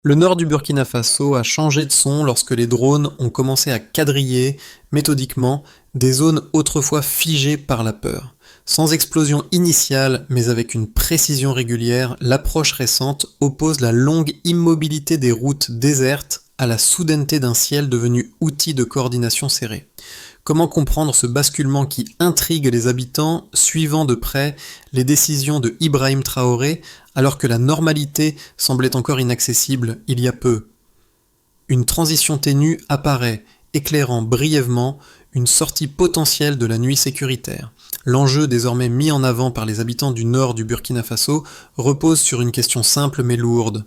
Le nord du Burkina Faso a changé de son lorsque les drones ont commencé à quadriller, méthodiquement, des zones autrefois figées par la peur. Sans explosion initiale, mais avec une précision régulière, l'approche récente oppose la longue immobilité des routes désertes à la soudaineté d'un ciel devenu outil de coordination serrée. Comment comprendre ce basculement qui intrigue les habitants, suivant de près les décisions de Ibrahim Traoré, alors que la normalité semblait encore inaccessible il y a peu? Une transition ténue apparaît, éclairant brièvement une sortie potentielle de la nuit sécuritaire. L'enjeu désormais mis en avant par les habitants du nord du Burkina Faso repose sur une question simple mais lourde.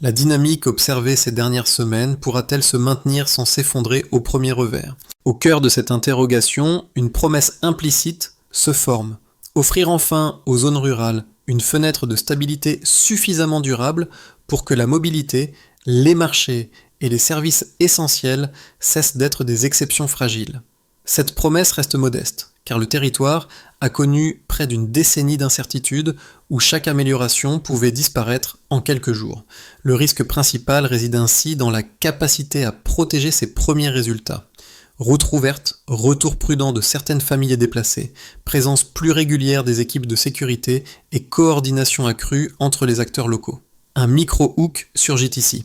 La dynamique observée ces dernières semaines pourra-t-elle se maintenir sans s'effondrer au premier revers? Au cœur de cette interrogation, une promesse implicite se forme. Offrir enfin aux zones rurales une fenêtre de stabilité suffisamment durable pour que la mobilité, les marchés et les services essentiels cessent d'être des exceptions fragiles. Cette promesse reste modeste, car le territoire a connu près d'une décennie d'incertitude où chaque amélioration pouvait disparaître en quelques jours. Le risque principal réside ainsi dans la capacité à protéger ses premiers résultats. Routes rouvertes, retour prudent de certaines familles déplacées, présence plus régulière des équipes de sécurité et coordination accrue entre les acteurs locaux. Un micro-hook surgit ici.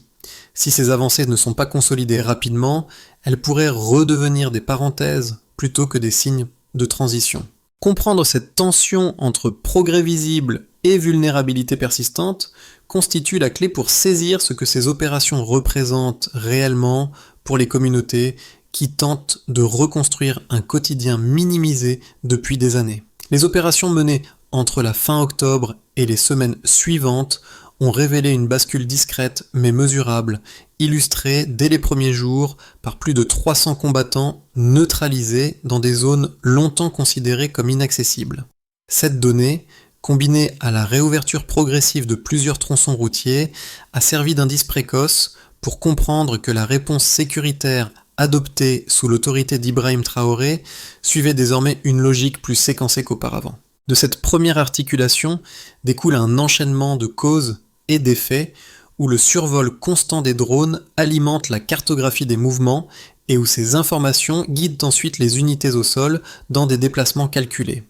Si ces avancées ne sont pas consolidées rapidement, elles pourraient redevenir des parenthèses plutôt que des signes de transition. Comprendre cette tension entre progrès visible et vulnérabilité persistante constitue la clé pour saisir ce que ces opérations représentent réellement pour les communautés qui tentent de reconstruire un quotidien minimisé depuis des années. Les opérations menées entre la fin octobre et les semaines suivantes ont révélé une bascule discrète mais mesurable, illustrée dès les premiers jours par plus de 300 combattants neutralisés dans des zones longtemps considérées comme inaccessibles. Cette donnée, combinée à la réouverture progressive de plusieurs tronçons routiers, a servi d'indice précoce pour comprendre que la réponse sécuritaire adoptée sous l'autorité d'Ibrahim Traoré suivait désormais une logique plus séquencée qu'auparavant. De cette première articulation découle un enchaînement de causes et d'effets où le survol constant des drones alimente la cartographie des mouvements et où ces informations guident ensuite les unités au sol dans des déplacements calculés.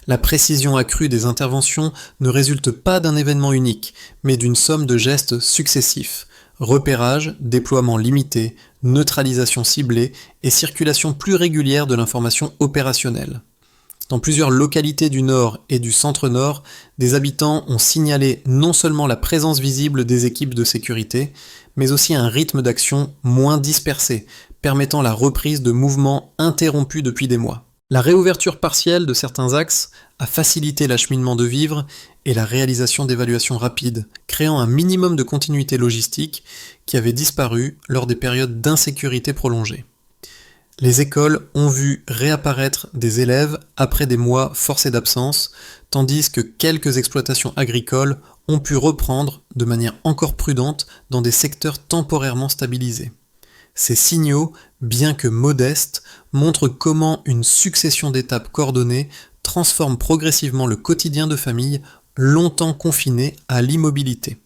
La précision accrue des interventions ne résulte pas d'un événement unique, mais d'une somme de gestes successifs. Repérage, déploiement limité, neutralisation ciblée et circulation plus régulière de l'information opérationnelle. Dans plusieurs localités du nord et du centre-nord, des habitants ont signalé non seulement la présence visible des équipes de sécurité, mais aussi un rythme d'action moins dispersé, permettant la reprise de mouvements interrompus depuis des mois. La réouverture partielle de certains axes a facilité l'acheminement de vivres et la réalisation d'évaluations rapides, créant un minimum de continuité logistique qui avait disparu lors des périodes d'insécurité prolongée. Les écoles ont vu réapparaître des élèves après des mois forcés d'absence, tandis que quelques exploitations agricoles ont pu reprendre de manière encore prudente dans des secteurs temporairement stabilisés. Ces signaux, bien que modestes, montrent comment une succession d'étapes coordonnées transforme progressivement le quotidien de familles longtemps confinées à l'immobilité.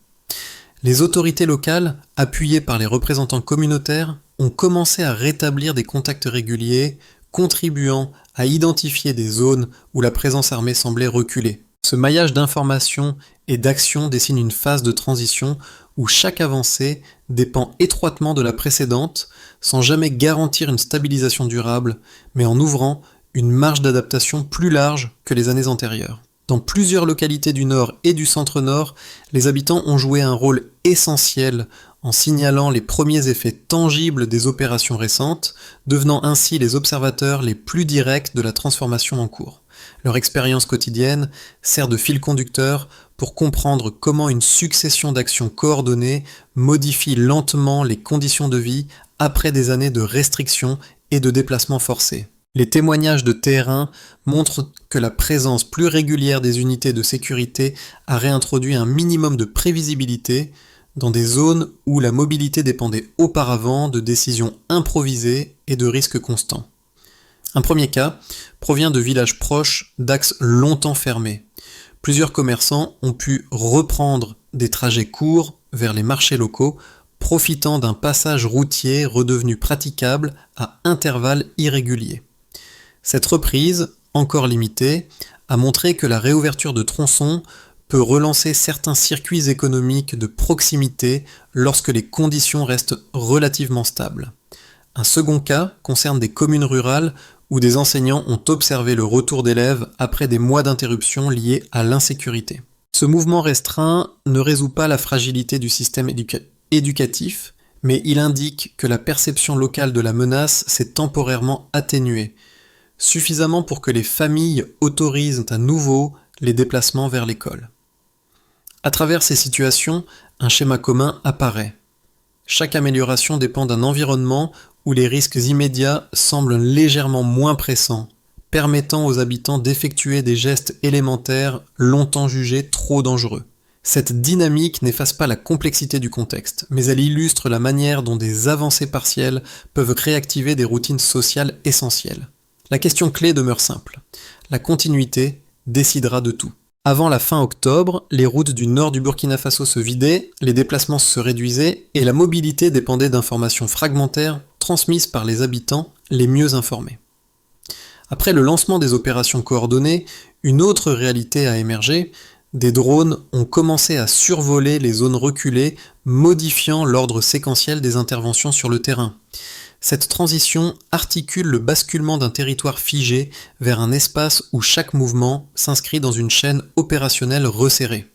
Les autorités locales, appuyées par les représentants communautaires, ont commencé à rétablir des contacts réguliers, contribuant à identifier des zones où la présence armée semblait reculer. Ce maillage d'informations et d'actions dessine une phase de transition où chaque avancée dépend étroitement de la précédente, sans jamais garantir une stabilisation durable, mais en ouvrant une marge d'adaptation plus large que les années antérieures. Dans plusieurs localités du nord et du centre-nord, les habitants ont joué un rôle essentiel en signalant les premiers effets tangibles des opérations récentes, devenant ainsi les observateurs les plus directs de la transformation en cours. Leur expérience quotidienne sert de fil conducteur pour comprendre comment une succession d'actions coordonnées modifie lentement les conditions de vie après des années de restrictions et de déplacements forcés. Les témoignages de terrain montrent que la présence plus régulière des unités de sécurité a réintroduit un minimum de prévisibilité dans des zones où la mobilité dépendait auparavant de décisions improvisées et de risques constants. Un premier cas provient de villages proches d'axes longtemps fermés. Plusieurs commerçants ont pu reprendre des trajets courts vers les marchés locaux, profitant d'un passage routier redevenu praticable à intervalles irréguliers. Cette reprise, encore limitée, a montré que la réouverture de tronçons peut relancer certains circuits économiques de proximité lorsque les conditions restent relativement stables. Un second cas concerne des communes rurales où des enseignants ont observé le retour d'élèves après des mois d'interruption liés à l'insécurité. Ce mouvement restreint ne résout pas la fragilité du système éducatif, mais il indique que la perception locale de la menace s'est temporairement atténuée, suffisamment pour que les familles autorisent à nouveau les déplacements vers l'école. À travers ces situations, un schéma commun apparaît. Chaque amélioration dépend d'un environnement où les risques immédiats semblent légèrement moins pressants, permettant aux habitants d'effectuer des gestes élémentaires longtemps jugés trop dangereux. Cette dynamique n'efface pas la complexité du contexte, mais elle illustre la manière dont des avancées partielles peuvent réactiver des routines sociales essentielles. La question clé demeure simple. La continuité décidera de tout. Avant la fin octobre, les routes du nord du Burkina Faso se vidaient, les déplacements se réduisaient et la mobilité dépendait d'informations fragmentaires transmises par les habitants les mieux informés. Après le lancement des opérations coordonnées, une autre réalité a émergé. Des drones ont commencé à survoler les zones reculées, modifiant l'ordre séquentiel des interventions sur le terrain. Cette transition articule le basculement d'un territoire figé vers un espace où chaque mouvement s'inscrit dans une chaîne opérationnelle resserrée.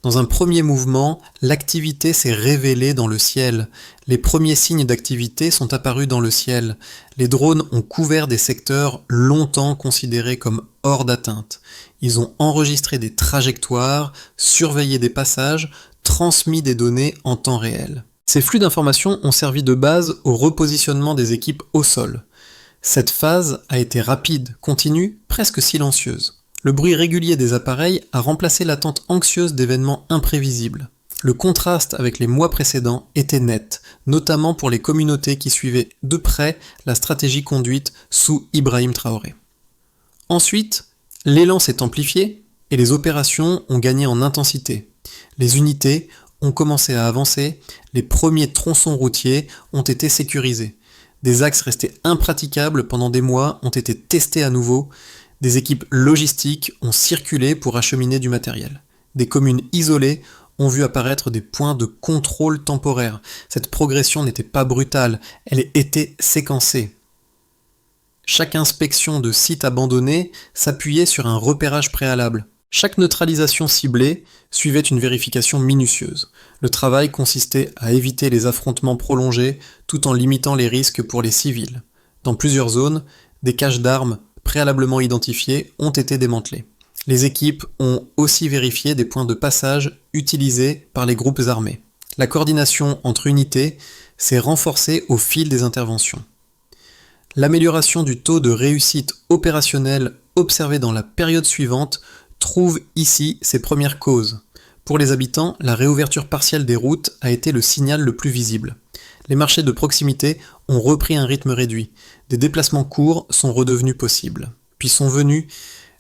Dans un premier mouvement, l'activité s'est révélée dans le ciel. Les premiers signes d'activité sont apparus dans le ciel. Les drones ont couvert des secteurs longtemps considérés comme hors d'atteinte. Ils ont enregistré des trajectoires, surveillé des passages, transmis des données en temps réel. Ces flux d'informations ont servi de base au repositionnement des équipes au sol. Cette phase a été rapide, continue, presque silencieuse. Le bruit régulier des appareils a remplacé l'attente anxieuse d'événements imprévisibles. Le contraste avec les mois précédents était net, notamment pour les communautés qui suivaient de près la stratégie conduite sous Ibrahim Traoré. Ensuite, l'élan s'est amplifié et les opérations ont gagné en intensité. Les unités ont commencé à avancer, les premiers tronçons routiers ont été sécurisés. Des axes restés impraticables pendant des mois ont été testés à nouveau. Des équipes logistiques ont circulé pour acheminer du matériel. Des communes isolées ont vu apparaître des points de contrôle temporaire. Cette progression n'était pas brutale, elle était séquencée. Chaque inspection de site abandonné s'appuyait sur un repérage préalable. Chaque neutralisation ciblée suivait une vérification minutieuse. Le travail consistait à éviter les affrontements prolongés tout en limitant les risques pour les civils. Dans plusieurs zones, des caches d'armes préalablement identifiés ont été démantelés. Les équipes ont aussi vérifié des points de passage utilisés par les groupes armés. La coordination entre unités s'est renforcée au fil des interventions. L'amélioration du taux de réussite opérationnelle observé dans la période suivante trouve ici ses premières causes. Pour les habitants, la réouverture partielle des routes a été le signal le plus visible. Les marchés de proximité ont repris un rythme réduit. Des déplacements courts sont redevenus possibles. Puis sont venues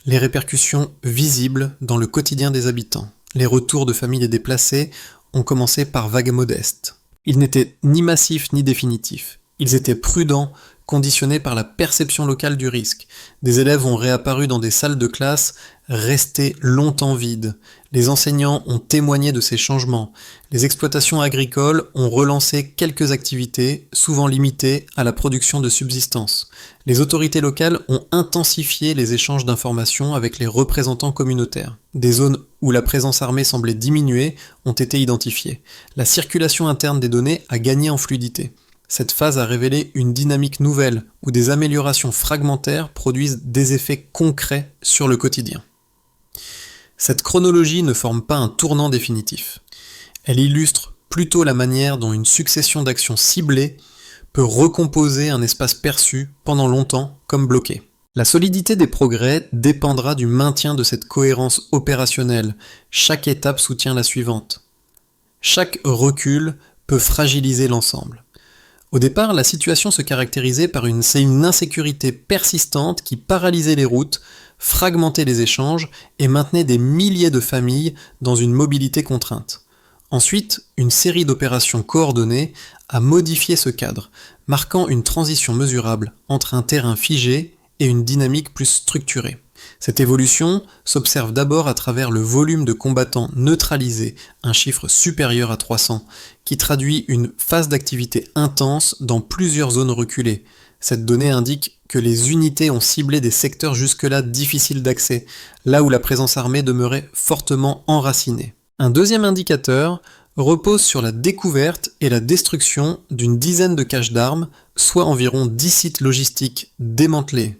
les répercussions visibles dans le quotidien des habitants. Les retours de familles déplacées ont commencé par vagues modestes. Ils n'étaient ni massifs ni définitifs. Ils étaient prudents, conditionnés par la perception locale du risque. Des élèves ont réapparu dans des salles de classe restées longtemps vides. Les enseignants ont témoigné de ces changements. Les exploitations agricoles ont relancé quelques activités, souvent limitées à la production de subsistance. Les autorités locales ont intensifié les échanges d'informations avec les représentants communautaires. Des zones où la présence armée semblait diminuer ont été identifiées. La circulation interne des données a gagné en fluidité. Cette phase a révélé une dynamique nouvelle où des améliorations fragmentaires produisent des effets concrets sur le quotidien. Cette chronologie ne forme pas un tournant définitif. Elle illustre plutôt la manière dont une succession d'actions ciblées peut recomposer un espace perçu pendant longtemps comme bloqué. La solidité des progrès dépendra du maintien de cette cohérence opérationnelle. Chaque étape soutient la suivante. Chaque recul peut fragiliser l'ensemble. Au départ, la situation se caractérisait par une insécurité persistante qui paralysait les routes, fragmentait les échanges et maintenait des milliers de familles dans une mobilité contrainte. Ensuite, une série d'opérations coordonnées a modifié ce cadre, marquant une transition mesurable entre un terrain figé et une dynamique plus structurée. Cette évolution s'observe d'abord à travers le volume de combattants neutralisés, un chiffre supérieur à 300, qui traduit une phase d'activité intense dans plusieurs zones reculées. Cette donnée indique que les unités ont ciblé des secteurs jusque-là difficiles d'accès, là où la présence armée demeurait fortement enracinée. Un deuxième indicateur repose sur la découverte et la destruction d'une dizaine de caches d'armes, soit environ 10 sites logistiques démantelés.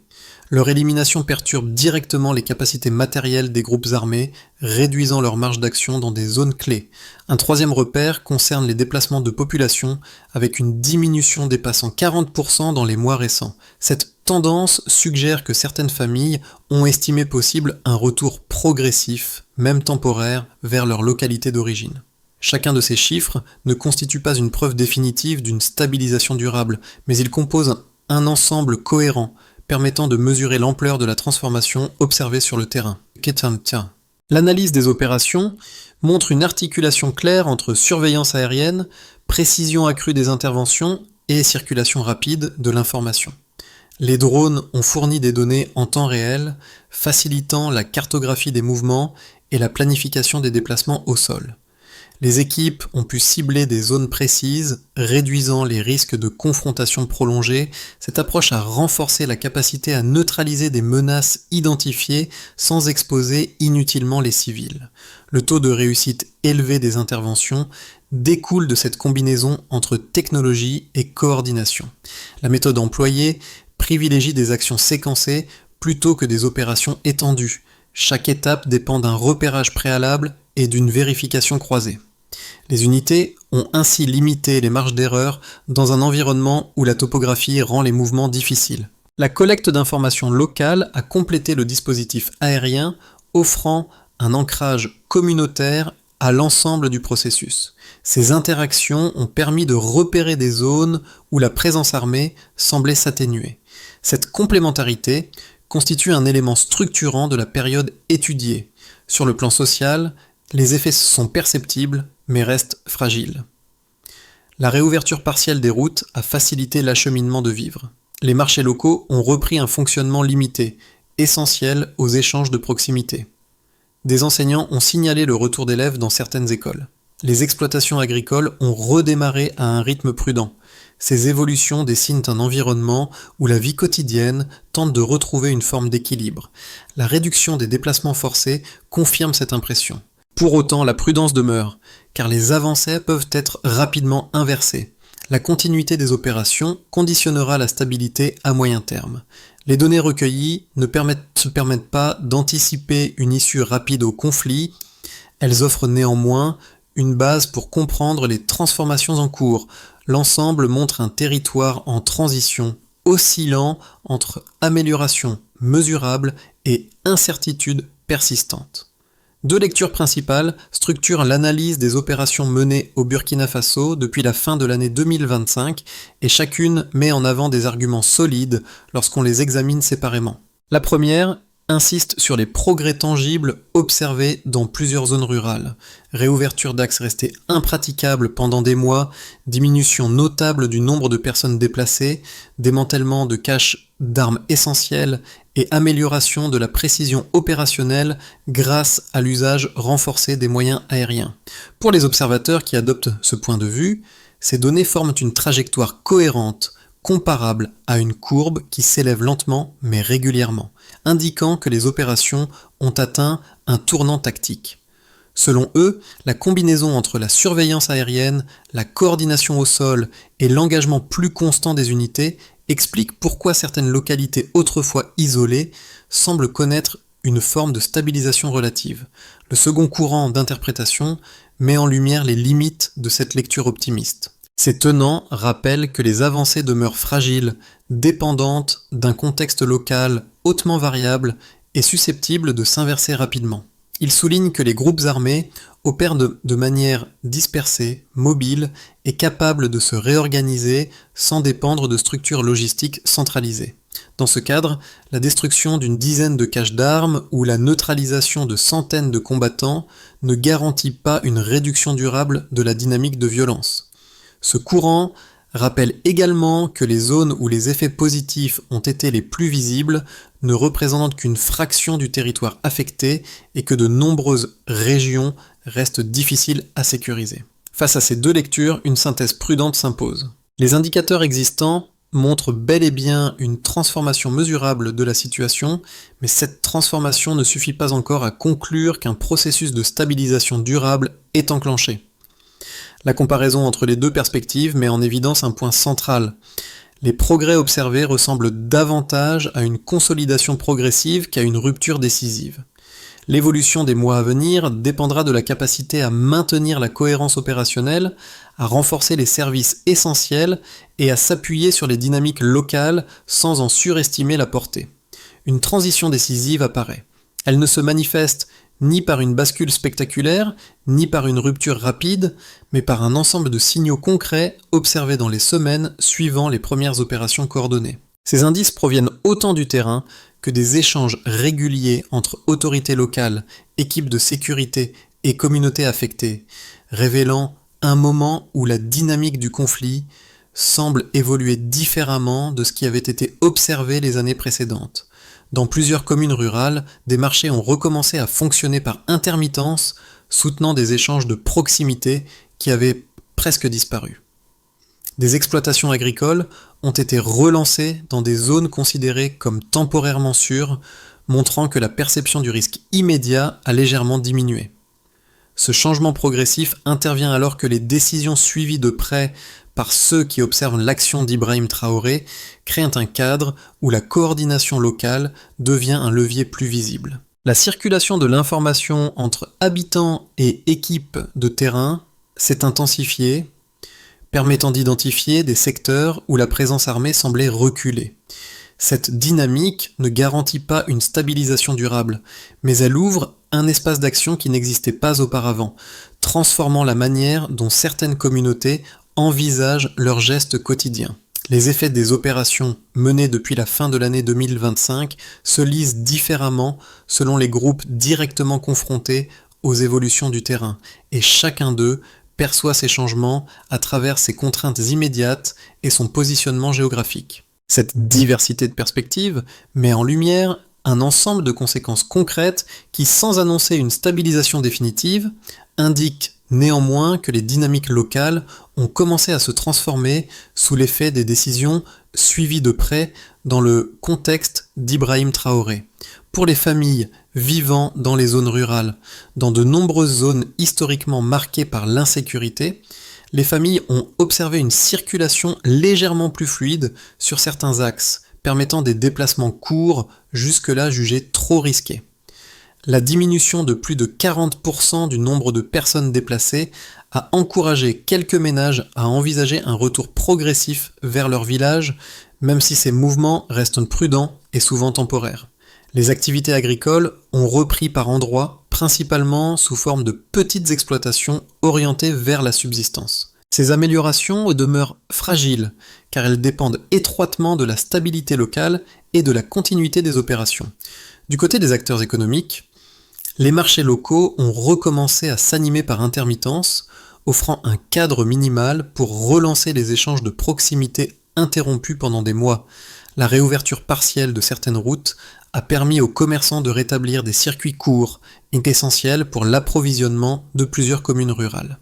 Leur élimination perturbe directement les capacités matérielles des groupes armés, réduisant leur marge d'action dans des zones clés. Un troisième repère concerne les déplacements de population, avec une diminution dépassant 40% dans les mois récents. Cette tendance suggère que certaines familles ont estimé possible un retour progressif, même temporaire, vers leur localité d'origine. Chacun de ces chiffres ne constitue pas une preuve définitive d'une stabilisation durable, mais il compose un ensemble cohérent, permettant de mesurer l'ampleur de la transformation observée sur le terrain. L'analyse des opérations montre une articulation claire entre surveillance aérienne, précision accrue des interventions et circulation rapide de l'information. Les drones ont fourni des données en temps réel, facilitant la cartographie des mouvements et la planification des déplacements au sol. Les équipes ont pu cibler des zones précises, réduisant les risques de confrontation prolongée. Cette approche a renforcé la capacité à neutraliser des menaces identifiées sans exposer inutilement les civils. Le taux de réussite élevé des interventions découle de cette combinaison entre technologie et coordination. La méthode employée privilégie des actions séquencées plutôt que des opérations étendues. Chaque étape dépend d'un repérage préalable et d'une vérification croisée. Les unités ont ainsi limité les marges d'erreur dans un environnement où la topographie rend les mouvements difficiles. La collecte d'informations locales a complété le dispositif aérien, offrant un ancrage communautaire à l'ensemble du processus. Ces interactions ont permis de repérer des zones où la présence armée semblait s'atténuer. Cette complémentarité constitue un élément structurant de la période étudiée. Sur le plan social, les effets sont perceptibles, mais restent fragiles. La réouverture partielle des routes a facilité l'acheminement de vivres. Les marchés locaux ont repris un fonctionnement limité, essentiel aux échanges de proximité. Des enseignants ont signalé le retour d'élèves dans certaines écoles. Les exploitations agricoles ont redémarré à un rythme prudent. Ces évolutions dessinent un environnement où la vie quotidienne tente de retrouver une forme d'équilibre. La réduction des déplacements forcés confirme cette impression. Pour autant, la prudence demeure, car les avancées peuvent être rapidement inversées. La continuité des opérations conditionnera la stabilité à moyen terme. Les données recueillies ne permettent pas d'anticiper une issue rapide au conflit. Elles offrent néanmoins une base pour comprendre les transformations en cours. L'ensemble montre un territoire en transition, oscillant entre amélioration mesurable et incertitude persistante. Deux lectures principales structurent l'analyse des opérations menées au Burkina Faso depuis la fin de l'année 2025 et chacune met en avant des arguments solides lorsqu'on les examine séparément. La première insiste sur les progrès tangibles observés dans plusieurs zones rurales. Réouverture d'axes restés impraticables pendant des mois, diminution notable du nombre de personnes déplacées, démantèlement de caches d'armes essentielles et amélioration de la précision opérationnelle grâce à l'usage renforcé des moyens aériens. Pour les observateurs qui adoptent ce point de vue, ces données forment une trajectoire cohérente, comparable à une courbe qui s'élève lentement mais régulièrement, indiquant que les opérations ont atteint un tournant tactique. Selon eux, la combinaison entre la surveillance aérienne, la coordination au sol et l'engagement plus constant des unités explique pourquoi certaines localités autrefois isolées semblent connaître une forme de stabilisation relative. Le second courant d'interprétation met en lumière les limites de cette lecture optimiste. Ces tenants rappellent que les avancées demeurent fragiles, dépendantes d'un contexte local hautement variable et susceptibles de s'inverser rapidement. Il souligne que les groupes armés opèrent de manière dispersée, mobile et capable de se réorganiser sans dépendre de structures logistiques centralisées. Dans ce cadre, la destruction d'une dizaine de caches d'armes ou la neutralisation de centaines de combattants ne garantit pas une réduction durable de la dynamique de violence. Ce courant rappelle également que les zones où les effets positifs ont été les plus visibles ne représentent qu'une fraction du territoire affecté et que de nombreuses régions restent difficiles à sécuriser. Face à ces deux lectures, une synthèse prudente s'impose. Les indicateurs existants montrent bel et bien une transformation mesurable de la situation, mais cette transformation ne suffit pas encore à conclure qu'un processus de stabilisation durable est enclenché. La comparaison entre les deux perspectives met en évidence un point central. Les progrès observés ressemblent davantage à une consolidation progressive qu'à une rupture décisive. L'évolution des mois à venir dépendra de la capacité à maintenir la cohérence opérationnelle, à renforcer les services essentiels et à s'appuyer sur les dynamiques locales sans en surestimer la portée. Une transition décisive apparaît. Elle ne se manifeste ni par une bascule spectaculaire, ni par une rupture rapide, mais par un ensemble de signaux concrets observés dans les semaines suivant les premières opérations coordonnées. Ces indices proviennent autant du terrain que des échanges réguliers entre autorités locales, équipes de sécurité et communautés affectées, révélant un moment où la dynamique du conflit semble évoluer différemment de ce qui avait été observé les années précédentes. Dans plusieurs communes rurales, des marchés ont recommencé à fonctionner par intermittence, soutenant des échanges de proximité qui avaient presque disparu. Des exploitations agricoles ont été relancées dans des zones considérées comme temporairement sûres, montrant que la perception du risque immédiat a légèrement diminué. Ce changement progressif intervient alors que les décisions suivies de près par ceux qui observent l'action d'Ibrahim Traoré créent un cadre où la coordination locale devient un levier plus visible. La circulation de l'information entre habitants et équipes de terrain s'est intensifiée, permettant d'identifier des secteurs où la présence armée semblait reculer. Cette dynamique ne garantit pas une stabilisation durable, mais elle ouvre un espace d'action qui n'existait pas auparavant, transformant la manière dont certaines communautés envisagent leurs gestes quotidiens. Les effets des opérations menées depuis la fin de l'année 2025 se lisent différemment selon les groupes directement confrontés aux évolutions du terrain, et chacun d'eux perçoit ces changements à travers ses contraintes immédiates et son positionnement géographique. Cette diversité de perspectives met en lumière un ensemble de conséquences concrètes qui, sans annoncer une stabilisation définitive, indiquent néanmoins que les dynamiques locales ont commencé à se transformer sous l'effet des décisions suivies de près dans le contexte d'Ibrahim Traoré. Pour les familles vivant dans les zones rurales, dans de nombreuses zones historiquement marquées par l'insécurité, les familles ont observé une circulation légèrement plus fluide sur certains axes, permettant des déplacements courts jusque-là jugés trop risqués. La diminution de plus de 40% du nombre de personnes déplacées a encouragé quelques ménages à envisager un retour progressif vers leur village, même si ces mouvements restent prudents et souvent temporaires. Les activités agricoles ont repris par endroits, principalement sous forme de petites exploitations orientées vers la subsistance. Ces améliorations demeurent fragiles, car elles dépendent étroitement de la stabilité locale et de la continuité des opérations. Du côté des acteurs économiques, les marchés locaux ont recommencé à s'animer par intermittence, offrant un cadre minimal pour relancer les échanges de proximité interrompus pendant des mois. La réouverture partielle de certaines routes a permis aux commerçants de rétablir des circuits courts, essentiels pour l'approvisionnement de plusieurs communes rurales.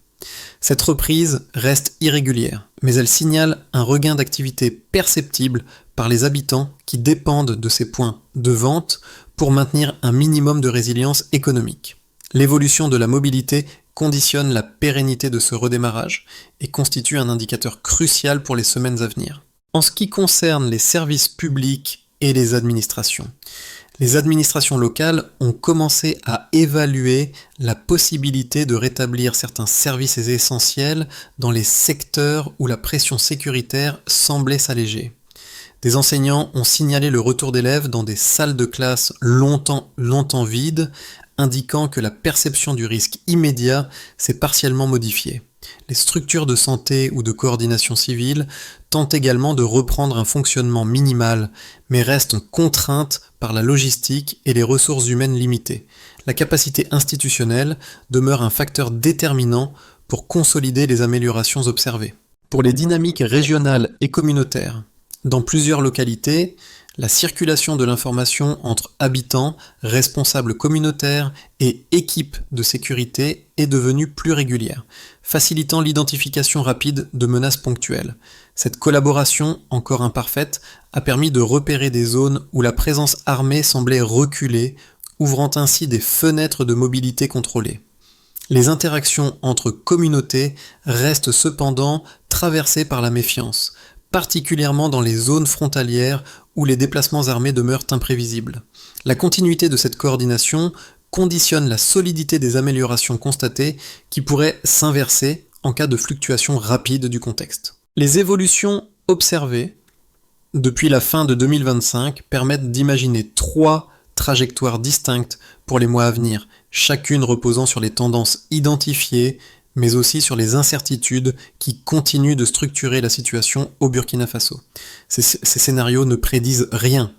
Cette reprise reste irrégulière, mais elle signale un regain d'activité perceptible par les habitants qui dépendent de ces points de vente pour maintenir un minimum de résilience économique. L'évolution de la mobilité conditionne la pérennité de ce redémarrage et constitue un indicateur crucial pour les semaines à venir. En ce qui concerne les services publics et les administrations locales ont commencé à évaluer la possibilité de rétablir certains services essentiels dans les secteurs où la pression sécuritaire semblait s'alléger. Des enseignants ont signalé le retour d'élèves dans des salles de classe longtemps vides, indiquant que la perception du risque immédiat s'est partiellement modifiée. Les structures de santé ou de coordination civile tentent également de reprendre un fonctionnement minimal, mais restent contraintes par la logistique et les ressources humaines limitées. La capacité institutionnelle demeure un facteur déterminant pour consolider les améliorations observées. Pour les dynamiques régionales et communautaires, dans plusieurs localités, la circulation de l'information entre habitants, responsables communautaires et équipes de sécurité est devenue plus régulière, facilitant l'identification rapide de menaces ponctuelles. Cette collaboration, encore imparfaite, a permis de repérer des zones où la présence armée semblait reculer, ouvrant ainsi des fenêtres de mobilité contrôlées. Les interactions entre communautés restent cependant traversées par la méfiance, particulièrement dans les zones frontalières où les déplacements armés demeurent imprévisibles. La continuité de cette coordination conditionne la solidité des améliorations constatées qui pourraient s'inverser en cas de fluctuation rapide du contexte. Les évolutions observées depuis la fin de 2025 permettent d'imaginer 3 trajectoires distinctes pour les mois à venir, chacune reposant sur les tendances identifiées, mais aussi sur les incertitudes qui continuent de structurer la situation au Burkina Faso. Ces scénarios ne prédisent rien.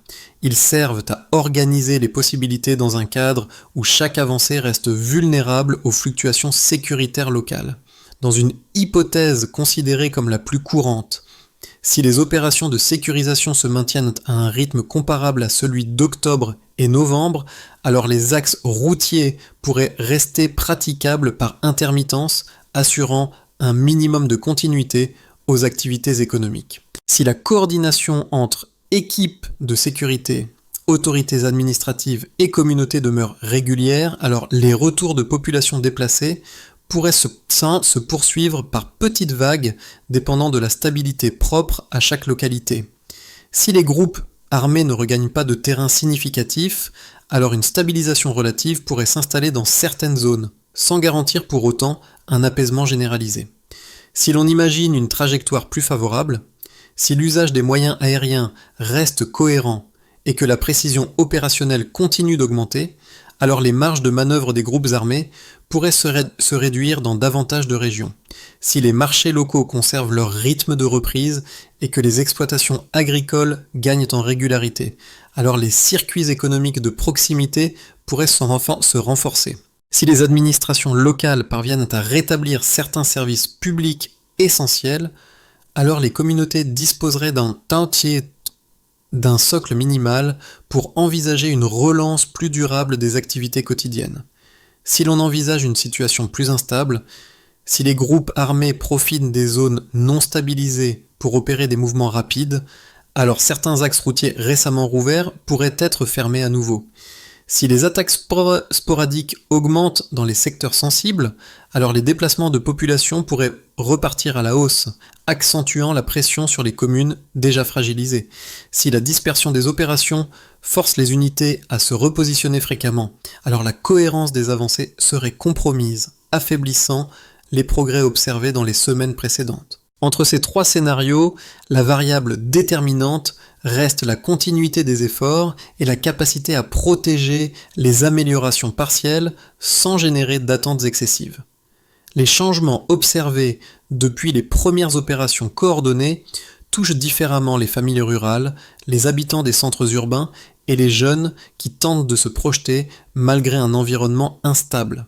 Ils servent à organiser les possibilités dans un cadre où chaque avancée reste vulnérable aux fluctuations sécuritaires locales. Dans une hypothèse considérée comme la plus courante, si les opérations de sécurisation se maintiennent à un rythme comparable à celui d'octobre et novembre, alors les axes routiers pourraient rester praticables par intermittence, assurant un minimum de continuité aux activités économiques. Si la coordination entre équipes de sécurité, autorités administratives et communautés demeure régulière, alors les retours de populations déplacées pourraient se poursuivre par petites vagues dépendant de la stabilité propre à chaque localité. Si les groupes armés ne regagnent pas de terrain significatif, alors une stabilisation relative pourrait s'installer dans certaines zones, sans garantir pour autant un apaisement généralisé. Si l'on imagine une trajectoire plus favorable, si l'usage des moyens aériens reste cohérent et que la précision opérationnelle continue d'augmenter, alors les marges de manœuvre des groupes armés pourraient se réduire dans davantage de régions. Si les marchés locaux conservent leur rythme de reprise et que les exploitations agricoles gagnent en régularité, alors les circuits économiques de proximité pourraient se renforcer. Si les administrations locales parviennent à rétablir certains services publics essentiels, alors les communautés disposeraient d'un socle minimal pour envisager une relance plus durable des activités quotidiennes. Si l'on envisage une situation plus instable, si les groupes armés profitent des zones non stabilisées pour opérer des mouvements rapides, alors certains axes routiers récemment rouverts pourraient être fermés à nouveau. Si les attaques sporadiques augmentent dans les secteurs sensibles, alors les déplacements de population pourraient repartir à la hausse, accentuant la pression sur les communes déjà fragilisées. Si la dispersion des opérations force les unités à se repositionner fréquemment, alors la cohérence des avancées serait compromise, affaiblissant les progrès observés dans les semaines précédentes. Entre ces 3 scénarios, la variable déterminante reste la continuité des efforts et la capacité à protéger les améliorations partielles sans générer d'attentes excessives. Les changements observés depuis les premières opérations coordonnées touchent différemment les familles rurales, les habitants des centres urbains et les jeunes qui tentent de se projeter malgré un environnement instable.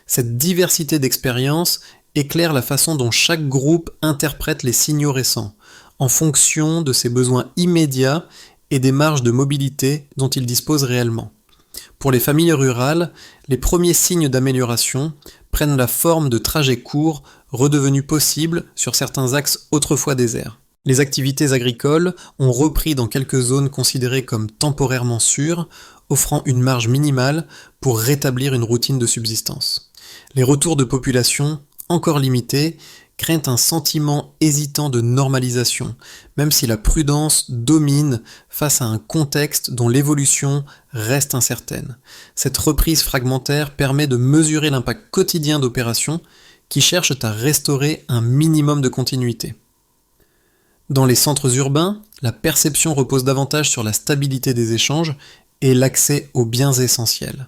Cette diversité d'expériences éclaire la façon dont chaque groupe interprète les signaux récents, en fonction de ses besoins immédiats et des marges de mobilité dont il dispose réellement. Pour les familles rurales, les premiers signes d'amélioration prennent la forme de trajets courts redevenus possibles sur certains axes autrefois déserts. Les activités agricoles ont repris dans quelques zones considérées comme temporairement sûres, offrant une marge minimale pour rétablir une routine de subsistance. Les retours de population, encore limités, créent un sentiment hésitant de normalisation, même si la prudence domine face à un contexte dont l'évolution reste incertaine. Cette reprise fragmentaire permet de mesurer l'impact quotidien d'opérations qui cherchent à restaurer un minimum de continuité. Dans les centres urbains, la perception repose davantage sur la stabilité des échanges et l'accès aux biens essentiels.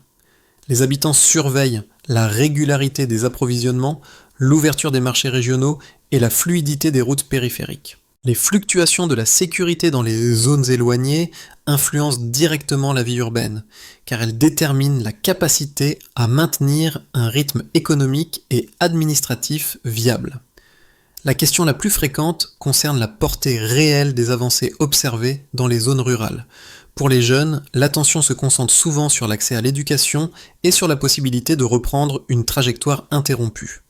Les habitants surveillent la régularité des approvisionnements, l'ouverture des marchés régionaux et la fluidité des routes périphériques. Les fluctuations de la sécurité dans les zones éloignées influencent directement la vie urbaine, car elles déterminent la capacité à maintenir un rythme économique et administratif viable. La question la plus fréquente concerne la portée réelle des avancées observées dans les zones rurales. Pour les jeunes, l'attention se concentre souvent sur l'accès à l'éducation et sur la possibilité de reprendre une trajectoire interrompue.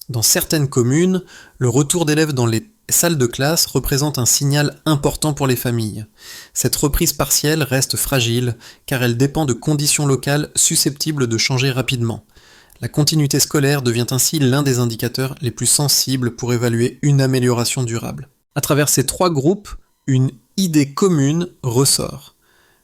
Dans certaines communes, le retour d'élèves dans les salles de classe représente un signal important pour les familles. Cette reprise partielle reste fragile car elle dépend de conditions locales susceptibles de changer rapidement. La continuité scolaire devient ainsi l'un des indicateurs les plus sensibles pour évaluer une amélioration durable. À travers ces trois groupes, une idée commune ressort.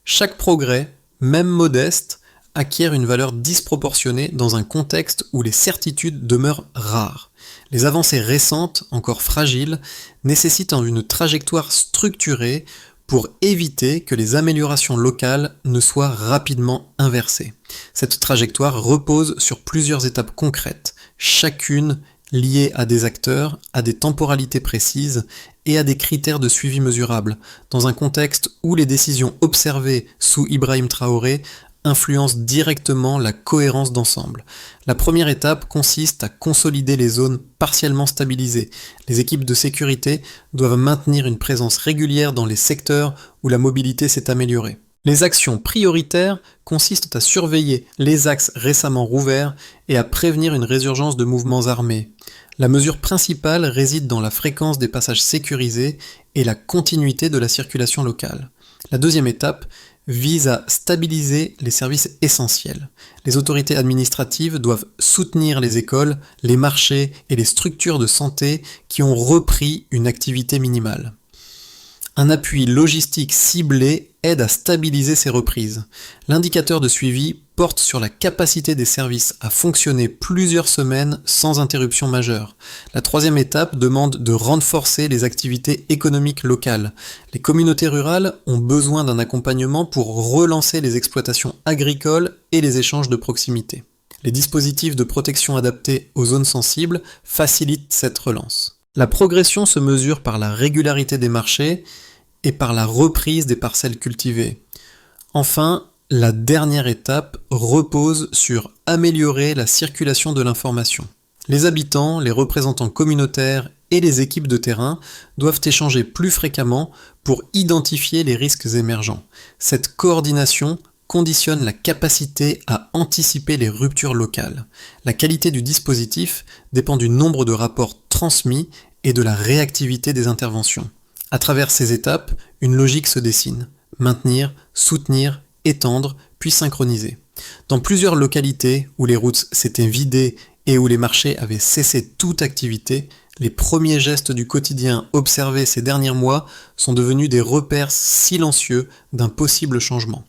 Chaque progrès, même modeste, acquiert une valeur disproportionnée dans un contexte où les certitudes demeurent rares. Les avancées récentes, encore fragiles, nécessitent une trajectoire structurée pour éviter que les améliorations locales ne soient rapidement inversées. Cette trajectoire repose sur plusieurs étapes concrètes, chacune liée à des acteurs, à des temporalités précises et à des critères de suivi mesurables, dans un contexte où les décisions observées sous Ibrahim Traoré influencent directement la cohérence d'ensemble. La première étape consiste à consolider les zones partiellement stabilisées. Les équipes de sécurité doivent maintenir une présence régulière dans les secteurs où la mobilité s'est améliorée. Les actions prioritaires consistent à surveiller les axes récemment rouverts et à prévenir une résurgence de mouvements armés. La mesure principale réside dans la fréquence des passages sécurisés et la continuité de la circulation locale. La deuxième étape vise à stabiliser les services essentiels. Les autorités administratives doivent soutenir les écoles, les marchés et les structures de santé qui ont repris une activité minimale. Un appui logistique ciblé aide à stabiliser ces reprises. L'indicateur de suivi porte sur la capacité des services à fonctionner plusieurs semaines sans interruption majeure. La troisième étape demande de renforcer les activités économiques locales. Les communautés rurales ont besoin d'un accompagnement pour relancer les exploitations agricoles et les échanges de proximité. Les dispositifs de protection adaptés aux zones sensibles facilitent cette relance. La progression se mesure par la régularité des marchés et par la reprise des parcelles cultivées. Enfin, la dernière étape repose sur améliorer la circulation de l'information. Les habitants, les représentants communautaires et les équipes de terrain doivent échanger plus fréquemment pour identifier les risques émergents. Cette coordination conditionne la capacité à anticiper les ruptures locales. La qualité du dispositif dépend du nombre de rapports transmis et de la réactivité des interventions. À travers ces étapes, une logique se dessine. Maintenir, soutenir, étendre, puis synchroniser. Dans plusieurs localités où les routes s'étaient vidées et où les marchés avaient cessé toute activité, les premiers gestes du quotidien observés ces derniers mois sont devenus des repères silencieux d'un possible changement.